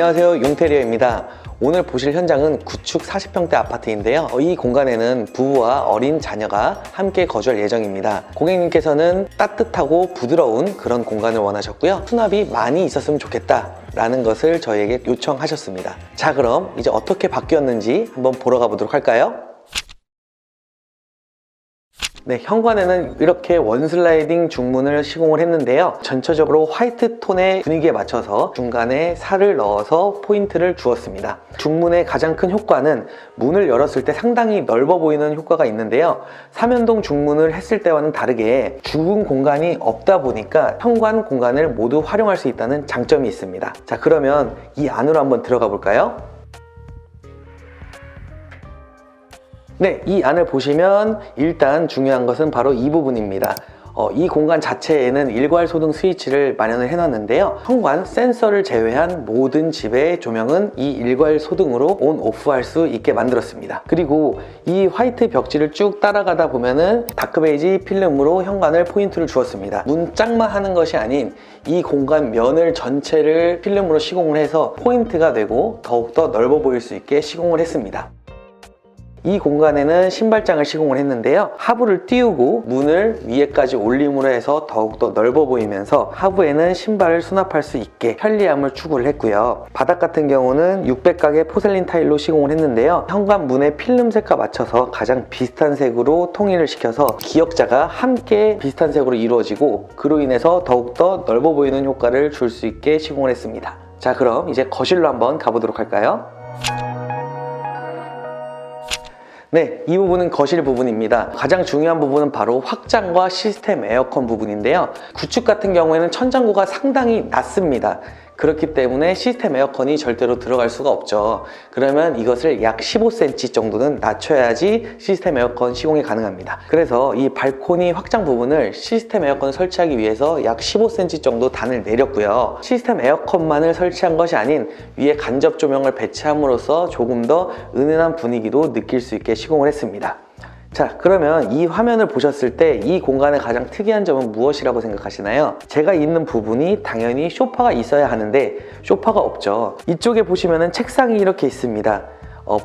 안녕하세요, 용테리어입니다. 오늘 보실 현장은 구축 40평대 아파트인데요. 이 공간에는 부부와 어린 자녀가 함께 거주할 예정입니다. 고객님께서는 따뜻하고 부드러운 그런 공간을 원하셨고요. 수납이 많이 있었으면 좋겠다 라는 것을 저희에게 요청하셨습니다. 자, 그럼 이제 어떻게 바뀌었는지 한번 보러 가보도록 할까요? 네, 현관에는 이렇게 원슬라이딩 중문을 시공을 했는데요. 전체적으로 화이트 톤의 분위기에 맞춰서 중간에 살을 넣어서 포인트를 주었습니다. 중문의 가장 큰 효과는 문을 열었을 때 상당히 넓어 보이는 효과가 있는데요. 삼연동 중문을 했을 때와는 다르게 죽은 공간이 없다 보니까 현관 공간을 모두 활용할 수 있다는 장점이 있습니다. 자, 그러면 이 안으로 한번 들어가 볼까요? 네, 이 안을 보시면 일단 중요한 것은 바로 이 부분입니다. 이 공간 자체에는 일괄 소등 스위치를 마련을 해놨는데요. 현관 센서를 제외한 모든 집의 조명은 이 일괄 소등으로 온, 오프 할 수 있게 만들었습니다. 그리고 이 화이트 벽지를 쭉 따라가다 보면은 다크베이지 필름으로 현관을 포인트를 주었습니다. 문짝만 하는 것이 아닌 이 공간 면을 전체를 필름으로 시공을 해서 포인트가 되고 더욱더 넓어 보일 수 있게 시공을 했습니다. 이 공간에는 신발장을 시공을 했는데요. 하부를 띄우고 문을 위에까지 올림으로 해서 더욱더 넓어 보이면서 하부에는 신발을 수납할 수 있게 편리함을 추구를 했고요. 바닥 같은 경우는 600각의 포셀린 타일로 시공을 했는데요. 현관 문의 필름색과 맞춰서 가장 비슷한 색으로 통일을 시켜서 기역자가 함께 비슷한 색으로 이루어지고 그로 인해서 더욱더 넓어 보이는 효과를 줄 수 있게 시공을 했습니다. 자, 그럼 이제 거실로 한번 가보도록 할까요? 네, 이 부분은 거실 부분입니다. 가장 중요한 부분은 바로 확장과 시스템 에어컨 부분인데요. 구축 같은 경우에는 천장고가 상당히 낮습니다. 그렇기 때문에 시스템 에어컨이 절대로 들어갈 수가 없죠. 그러면 이것을 약 15cm 정도는 낮춰야지 시스템 에어컨 시공이 가능합니다. 그래서 이 발코니 확장 부분을 시스템 에어컨을 설치하기 위해서 약 15cm 정도 단을 내렸고요. 시스템 에어컨만을 설치한 것이 아닌 위에 간접 조명을 배치함으로써 조금 더 은은한 분위기도 느낄 수 있게 시공을 했습니다. 자, 그러면 이 화면을 보셨을 때 이 공간의 가장 특이한 점은 무엇이라고 생각하시나요? 제가 있는 부분이 당연히 소파가 있어야 하는데 소파가 없죠. 이쪽에 보시면은 책상이 이렇게 있습니다.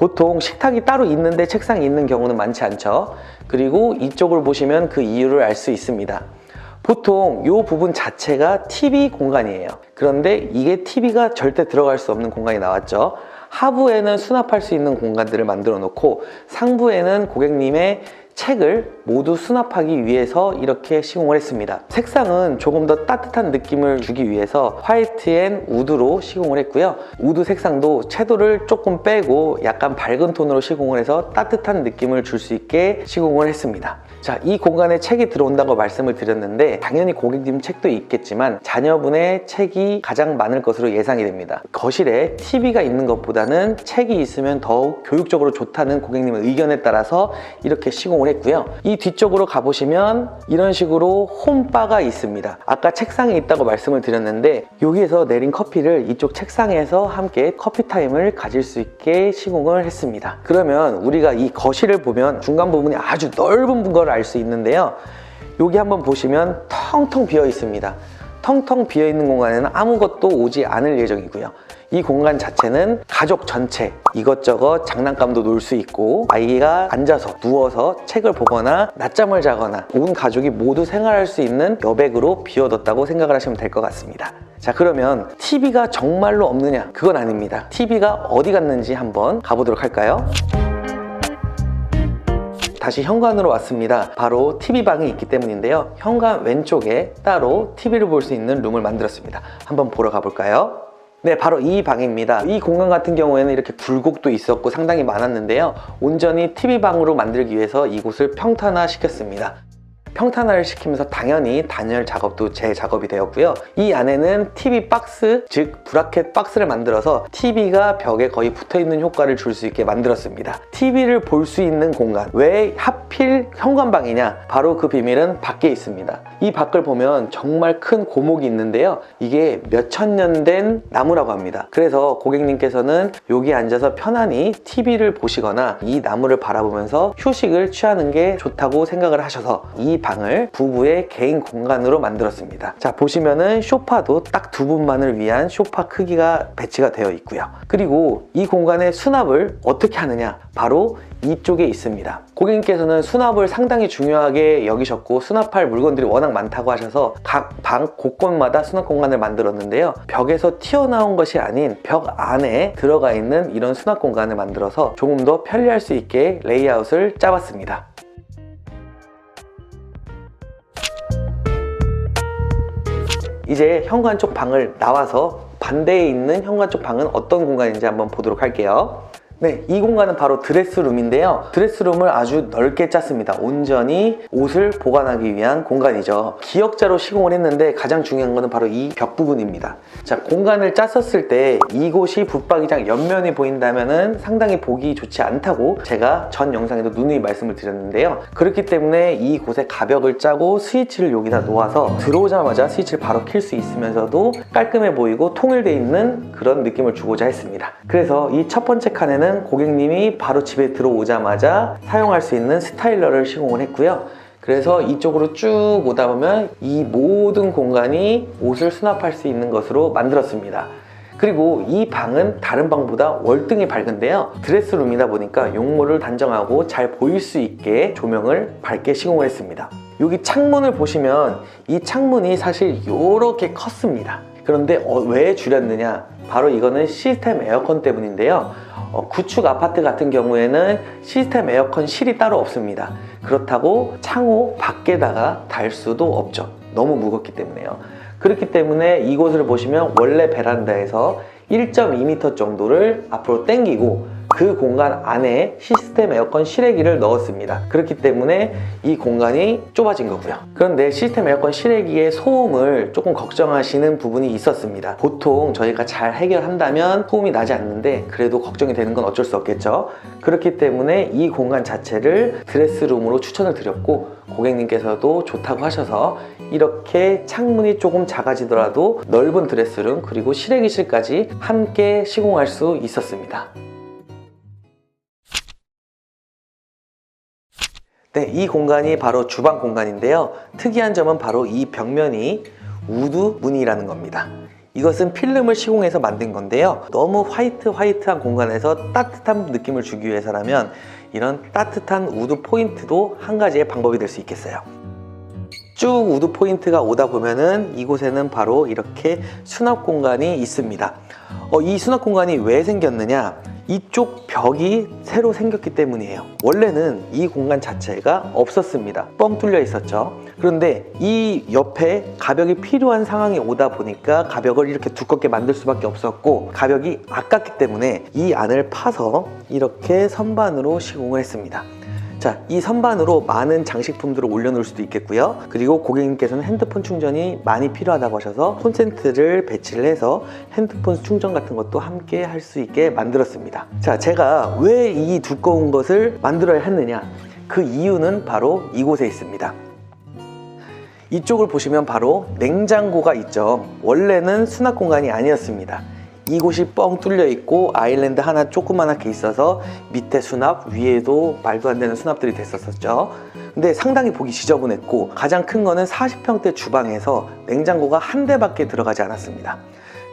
보통 식탁이 따로 있는데 책상이 있는 경우는 많지 않죠. 그리고 이쪽을 보시면 그 이유를 알 수 있습니다. 보통 이 부분 자체가 TV 공간이에요. 그런데 이게 TV가 절대 들어갈 수 없는 공간이 나왔죠. 하부에는 수납할 수 있는 공간들을 만들어 놓고 상부에는 고객님의 책을 모두 수납하기 위해서 이렇게 시공을 했습니다. 색상은 조금 더 따뜻한 느낌을 주기 위해서 화이트 앤 우드로 시공을 했고요. 우드 색상도 채도를 조금 빼고 약간 밝은 톤으로 시공을 해서 따뜻한 느낌을 줄 수 있게 시공을 했습니다. 자, 이 공간에 책이 들어온다고 말씀을 드렸는데 당연히 고객님 책도 있겠지만 자녀분의 책이 가장 많을 것으로 예상이 됩니다. 거실에 TV가 있는 것보다는 책이 있으면 더욱 교육적으로 좋다는 고객님의 의견에 따라서 이렇게 시공을 했고요. 이 뒤쪽으로 가보시면 이런 식으로 홈바가 있습니다. 아까 책상에 있다고 말씀을 드렸는데 여기에서 내린 커피를 이쪽 책상에서 함께 커피 타임을 가질 수 있게 시공을 했습니다. 그러면 우리가 이 거실을 보면 중간 부분이 아주 넓은 걸 알 수 있는데요. 여기 한번 보시면 텅텅 비어 있습니다. 텅텅 비어 있는 공간에는 아무것도 오지 않을 예정이고요. 이 공간 자체는 가족 전체 이것저것 장난감도 놀 수 있고 아이가 앉아서 누워서 책을 보거나 낮잠을 자거나 온 가족이 모두 생활할 수 있는 여백으로 비워뒀다고 생각을 하시면 될 것 같습니다. 자, 그러면 TV가 정말로 없느냐? 그건 아닙니다. TV가 어디 갔는지 한번 가보도록 할까요? 다시 현관으로 왔습니다. 바로 TV방이 있기 때문인데요. 현관 왼쪽에 따로 TV를 볼 수 있는 룸을 만들었습니다. 한번 보러 가볼까요? 네, 바로 이 방입니다. 이 공간 같은 경우에는 이렇게 굴곡도 있었고 상당히 많았는데요. 온전히 TV방으로 만들기 위해서 이곳을 평탄화 시켰습니다. 평탄화를 시키면서 당연히 단열 작업도 제 작업이 되었고요. 이 안에는 TV 박스, 즉 브라켓 박스를 만들어서 TV가 벽에 거의 붙어있는 효과를 줄 수 있게 만들었습니다. TV를 볼 수 있는 공간, 왜 하필 현관방이냐? 바로 그 비밀은 밖에 있습니다. 이 밖을 보면 정말 큰 고목이 있는데요. 이게 몇천 년 된 나무라고 합니다. 그래서 고객님께서는 여기 앉아서 편안히 TV를 보시거나 이 나무를 바라보면서 휴식을 취하는 게 좋다고 생각을 하셔서 이 방을 부부의 개인 공간으로 만들었습니다. 자, 보시면은 소파도 딱 두 분만을 위한 소파 크기가 배치가 되어 있고요. 그리고 이 공간의 수납을 어떻게 하느냐, 바로 이쪽에 있습니다. 고객님께서는 수납을 상당히 중요하게 여기셨고 수납할 물건들이 워낙 많다고 하셔서 각 방 곳곳마다 수납 공간을 만들었는데요. 벽에서 튀어나온 것이 아닌 벽 안에 들어가 있는 이런 수납 공간을 만들어서 조금 더 편리할 수 있게 레이아웃을 짜봤습니다. 이제 현관 쪽 방을 나와서 반대에 있는 현관 쪽 방은 어떤 공간인지 한번 보도록 할게요. 네, 이 공간은 바로 드레스룸인데요. 드레스룸을 아주 넓게 짰습니다. 온전히 옷을 보관하기 위한 공간이죠. 기역자로 시공을 했는데 가장 중요한 것은 바로 이 벽 부분입니다. 자, 공간을 짰었을 때 이곳이 붙박이장 옆면이 보인다면 상당히 보기 좋지 않다고 제가 전 영상에도 누누이 말씀을 드렸는데요. 그렇기 때문에 이곳에 가벽을 짜고 스위치를 여기다 놓아서 들어오자마자 스위치를 바로 켤 수 있으면서도 깔끔해 보이고 통일되어 있는 그런 느낌을 주고자 했습니다. 그래서 이 첫 번째 칸에는 고객님이 바로 집에 들어오자마자 사용할 수 있는 스타일러를 시공을 했고요. 그래서 이쪽으로 쭉 오다 보면 이 모든 공간이 옷을 수납할 수 있는 것으로 만들었습니다. 그리고 이 방은 다른 방보다 월등히 밝은데요. 드레스룸이다 보니까 용모를 단정하고 잘 보일 수 있게 조명을 밝게 시공을 했습니다. 여기 창문을 보시면 이 창문이 사실 이렇게 컸습니다. 그런데 왜 줄였느냐? 바로 이거는 시스템 에어컨 때문인데요. 구축 아파트 같은 경우에는 시스템 에어컨 실이 따로 없습니다. 그렇다고 창호 밖에다가 달 수도 없죠. 너무 무겁기 때문에요. 그렇기 때문에 이곳을 보시면 원래 베란다에서 1.2m 정도를 앞으로 당기고 그 공간 안에 시스템 에어컨 실외기를 넣었습니다. 그렇기 때문에 이 공간이 좁아진 거고요. 그런데 시스템 에어컨 실외기의 소음을 조금 걱정하시는 부분이 있었습니다. 보통 저희가 잘 해결한다면 소음이 나지 않는데 그래도 걱정이 되는 건 어쩔 수 없겠죠. 그렇기 때문에 이 공간 자체를 드레스룸으로 추천을 드렸고 고객님께서도 좋다고 하셔서 이렇게 창문이 조금 작아지더라도 넓은 드레스룸 그리고 실외기실까지 함께 시공할 수 있었습니다. 네, 이 공간이 바로 주방 공간인데요. 특이한 점은 바로 이 벽면이 우드 무늬라는 겁니다. 이것은 필름을 시공해서 만든 건데요. 너무 화이트한 공간에서 따뜻한 느낌을 주기 위해서라면 이런 따뜻한 우드 포인트도 한 가지의 방법이 될 수 있겠어요. 쭉 우드 포인트가 오다 보면은 이곳에는 바로 이렇게 수납 공간이 있습니다. 이 수납 공간이 왜 생겼느냐? 이쪽 벽이 새로 생겼기 때문이에요. 원래는 이 공간 자체가 없었습니다. 뻥 뚫려 있었죠. 그런데 이 옆에 가벽이 필요한 상황이 오다 보니까 가벽을 이렇게 두껍게 만들 수밖에 없었고 가벽이 아깝기 때문에 이 안을 파서 이렇게 선반으로 시공을 했습니다. 자, 이 선반으로 많은 장식품들을 올려놓을 수도 있겠고요. 그리고 고객님께서는 핸드폰 충전이 많이 필요하다고 하셔서 콘센트를 배치를 해서 핸드폰 충전 같은 것도 함께 할 수 있게 만들었습니다. 자, 제가 왜 이 두꺼운 것을 만들어야 했느냐? 그 이유는 바로 이곳에 있습니다. 이쪽을 보시면 바로 냉장고가 있죠. 원래는 수납 공간이 아니었습니다. 이곳이 뻥 뚫려 있고 아일랜드 하나 조그만하게 있어서 밑에 수납, 위에도 말도 안 되는 수납들이 됐었죠. 근데 상당히 보기 지저분했고 가장 큰 거는 40평대 주방에서 냉장고가 한 대밖에 들어가지 않았습니다.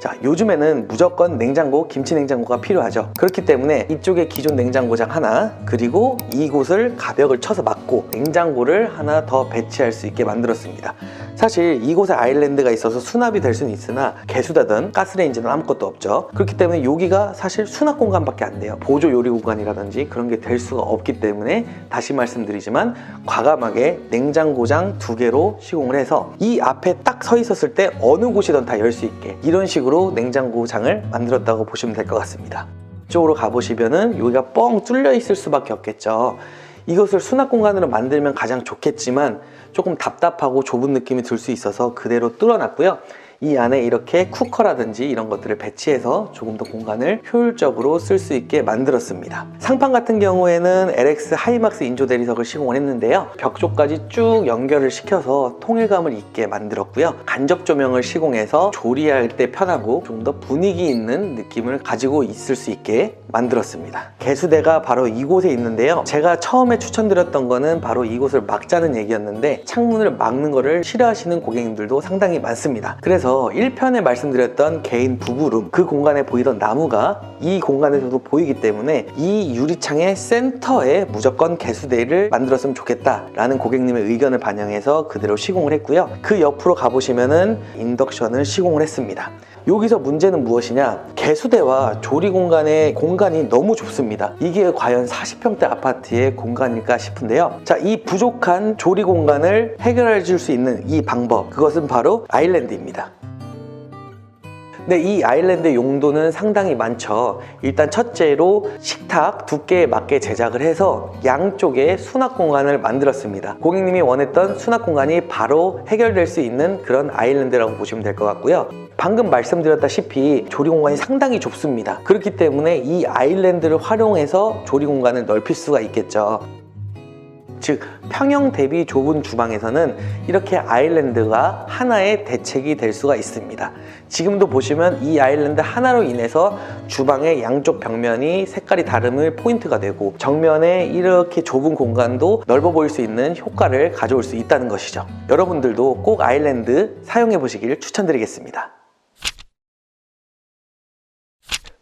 자, 요즘에는 무조건 냉장고, 김치 냉장고가 필요하죠. 그렇기 때문에 이쪽에 기존 냉장고장 하나, 그리고 이곳을 가벽을 쳐서 막고 냉장고를 하나 더 배치할 수 있게 만들었습니다. 사실 이곳에 아일랜드가 있어서 수납이 될 수는 있으나 개수다든 가스레인지는 아무것도 없죠. 그렇기 때문에 여기가 사실 수납 공간밖에 안 돼요. 보조 요리 공간이라든지 그런 게 될 수가 없기 때문에 다시 말씀드리지만 과감하게 냉장고장 2개로 시공을 해서 이 앞에 딱 서 있었을 때 어느 곳이든 다 열 수 있게 이런 식으로 냉장고장을 만들었다고 보시면 될 것 같습니다. 이쪽으로 가보시면은 여기가 뻥 뚫려 있을 수밖에 없겠죠. 이것을 수납 공간으로 만들면 가장 좋겠지만 조금 답답하고 좁은 느낌이 들 수 있어서 그대로 뚫어놨고요. 이 안에 이렇게 쿠커라든지 이런 것들을 배치해서 조금 더 공간을 효율적으로 쓸 수 있게 만들었습니다. 상판 같은 경우에는 LX 하이막스 인조 대리석을 시공을 했는데요. 벽 쪽까지 쭉 연결을 시켜서 통일감을 있게 만들었고요. 간접 조명을 시공해서 조리할 때 편하고 좀 더 분위기 있는 느낌을 가지고 있을 수 있게 만들었습니다. 개수대가 바로 이곳에 있는데요. 제가 처음에 추천드렸던 거는 바로 이곳을 막자는 얘기였는데 창문을 막는 거를 싫어하시는 고객님들도 상당히 많습니다. 그래서 1편에 말씀드렸던 개인 부부룸, 그 공간에 보이던 나무가 이 공간에서도 보이기 때문에 이 유리창의 센터에 무조건 개수대를 만들었으면 좋겠다라는 고객님의 의견을 반영해서 그대로 시공을 했고요. 그 옆으로 가보시면은 인덕션을 시공을 했습니다. 여기서 문제는 무엇이냐? 개수대와 조리 공간의 공간이 너무 좁습니다. 이게 과연 40평대 아파트의 공간일까 싶은데요. 자, 이 부족한 조리 공간을 해결해 줄 수 있는 이 방법, 그것은 바로 아일랜드입니다. 네, 이 아일랜드 용도는 상당히 많죠. 일단 첫째로 식탁 두께에 맞게 제작을 해서 양쪽에 수납 공간을 만들었습니다. 고객님이 원했던 수납 공간이 바로 해결될 수 있는 그런 아일랜드라고 보시면 될 것 같고요. 방금 말씀드렸다시피 조리 공간이 상당히 좁습니다. 그렇기 때문에 이 아일랜드를 활용해서 조리 공간을 넓힐 수가 있겠죠. 즉, 평형 대비 좁은 주방에서는 이렇게 아일랜드가 하나의 대책이 될 수가 있습니다. 지금도 보시면 이 아일랜드 하나로 인해서 주방의 양쪽 벽면이 색깔이 다름을 포인트가 되고 정면에 이렇게 좁은 공간도 넓어 보일 수 있는 효과를 가져올 수 있다는 것이죠. 여러분들도 꼭 아일랜드 사용해 보시길 추천드리겠습니다.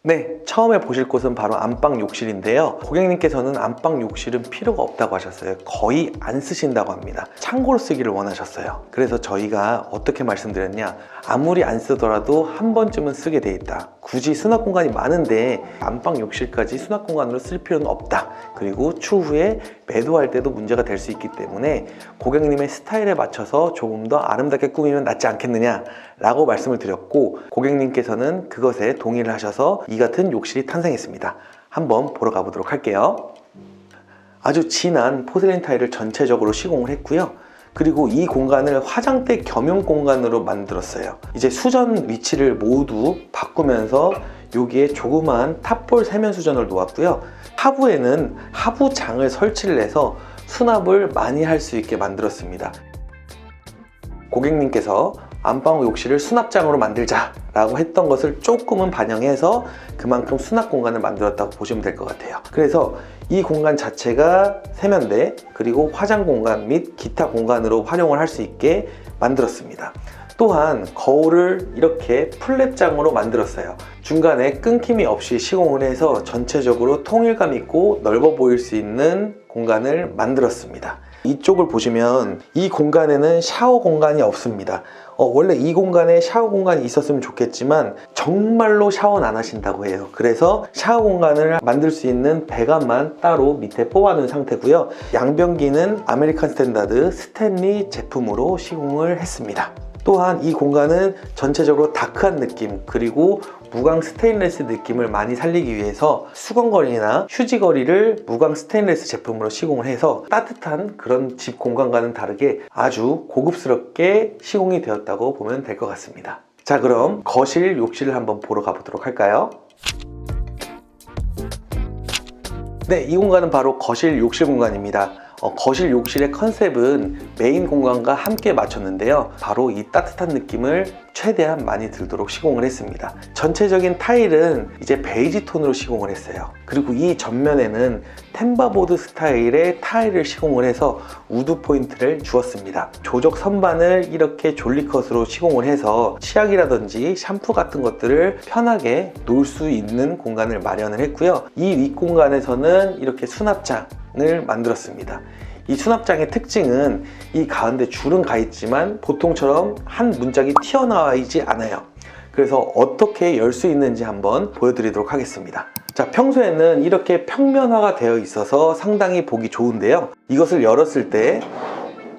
네, 처음에 보실 곳은 바로 안방 욕실인데요. 고객님께서는 안방 욕실은 필요가 없다고 하셨어요. 거의 안 쓰신다고 합니다. 창고로 쓰기를 원하셨어요. 그래서 저희가 어떻게 말씀드렸냐, 아무리 안 쓰더라도 한 번쯤은 쓰게 돼 있다. 굳이 수납 공간이 많은데 안방 욕실까지 수납 공간으로 쓸 필요는 없다. 그리고 추후에 매도할 때도 문제가 될 수 있기 때문에 고객님의 스타일에 맞춰서 조금 더 아름답게 꾸미면 낫지 않겠느냐 라고 말씀을 드렸고, 고객님께서는 그것에 동의를 하셔서 이 같은 욕실이 탄생했습니다. 한번 보러 가보도록 할게요. 아주 진한 포슬린 타일을 전체적으로 시공을 했고요. 그리고 이 공간을 화장대 겸용 공간으로 만들었어요. 이제 수전 위치를 모두 바꾸면서 여기에 조그마한 탑볼 세면 수전을 놓았고요. 하부에는 하부장을 설치를 해서 수납을 많이 할 수 있게 만들었습니다. 고객님께서 안방 욕실을 수납장으로 만들자 라고 했던 것을 조금은 반영해서 그만큼 수납 공간을 만들었다고 보시면 될 것 같아요. 그래서 이 공간 자체가 세면대 그리고 화장 공간 및 기타 공간으로 활용을 할 수 있게 만들었습니다. 또한 거울을 이렇게 플랩장으로 만들었어요. 중간에 끊김이 없이 시공을 해서 전체적으로 통일감 있고 넓어 보일 수 있는 공간을 만들었습니다. 이쪽을 보시면 이 공간에는 샤워 공간이 없습니다. 원래 이 공간에 샤워 공간이 있었으면 좋겠지만 정말로 샤워는 안 하신다고 해요. 그래서 샤워 공간을 만들 수 있는 배관만 따로 밑에 뽑아놓은 상태고요. 양변기는 아메리칸 스탠다드 스탠리 제품으로 시공을 했습니다. 또한 이 공간은 전체적으로 다크한 느낌 그리고 무광 스테인레스 느낌을 많이 살리기 위해서 수건거리나 휴지거리를 무광 스테인레스 제품으로 시공을 해서 따뜻한 그런 집 공간과는 다르게 아주 고급스럽게 시공이 되었다고 보면 될 것 같습니다. 자, 그럼 거실, 욕실을 한번 보러 가보도록 할까요? 네, 이 공간은 바로 거실, 욕실 공간입니다. 거실, 욕실의 컨셉은 메인 공간과 함께 맞췄는데요. 바로 이 따뜻한 느낌을 최대한 많이 들도록 시공을 했습니다. 전체적인 타일은 이제 베이지 톤으로 시공을 했어요. 그리고 이 전면에는 템바보드 스타일의 타일을 시공을 해서 우드 포인트를 주었습니다. 조적 선반을 이렇게 졸리컷으로 시공을 해서 치약이라든지 샴푸 같은 것들을 편하게 놓을 수 있는 공간을 마련을 했고요. 이 윗공간에서는 이렇게 수납장을 만들었습니다. 이 수납장의 특징은 이 가운데 줄은 가 있지만 보통처럼 한 문짝이 튀어나와 있지 않아요. 그래서 어떻게 열 수 있는지 한번 보여드리도록 하겠습니다. 자, 평소에는 이렇게 평면화가 되어 있어서 상당히 보기 좋은데요. 이것을 열었을 때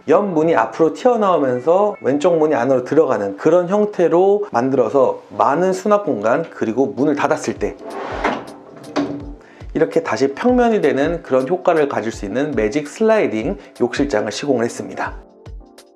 옆 문이 앞으로 튀어나오면서 왼쪽 문이 안으로 들어가는 그런 형태로 만들어서 많은 수납 공간 그리고 문을 닫았을 때 이렇게 다시 평면이 되는 그런 효과를 가질 수 있는 매직 슬라이딩 욕실장을 시공을 했습니다.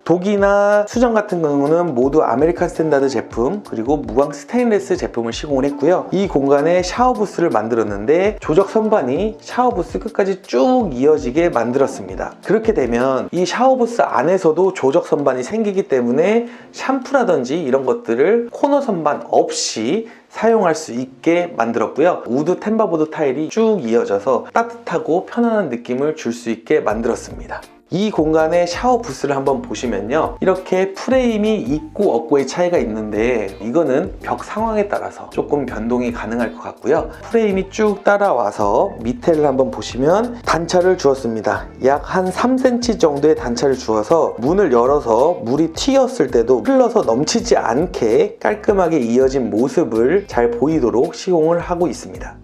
독이나 수전 같은 경우는 모두 아메리칸 스탠다드 제품 그리고 무광 스테인레스 제품을 시공을 했고요. 이 공간에 샤워 부스를 만들었는데 조적 선반이 샤워 부스 끝까지 쭉 이어지게 만들었습니다. 그렇게 되면 이 샤워 부스 안에서도 조적 선반이 생기기 때문에 샴푸라든지 이런 것들을 코너 선반 없이 사용할 수 있게 만들었고요. 우드 템바보드 타일이 쭉 이어져서 따뜻하고 편안한 느낌을 줄 수 있게 만들었습니다. 이 공간의 샤워 부스를 한번 보시면요, 이렇게 프레임이 있고 없고의 차이가 있는데 이거는 벽 상황에 따라서 조금 변동이 가능할 것 같고요. 프레임이 쭉 따라와서 밑에를 한번 보시면 단차를 주었습니다. 약 한 3cm 정도의 단차를 주어서 문을 열어서 물이 튀었을 때도 흘러서 넘치지 않게 깔끔하게 이어진 모습을 잘 보이도록 시공을 하고 있습니다.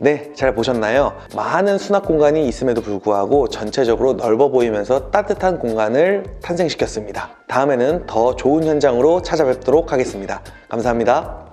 네, 잘 보셨나요? 많은 수납 공간이 있음에도 불구하고 전체적으로 넓어 보이면서 따뜻한 공간을 탄생시켰습니다. 다음에는 더 좋은 현장으로 찾아뵙도록 하겠습니다. 감사합니다.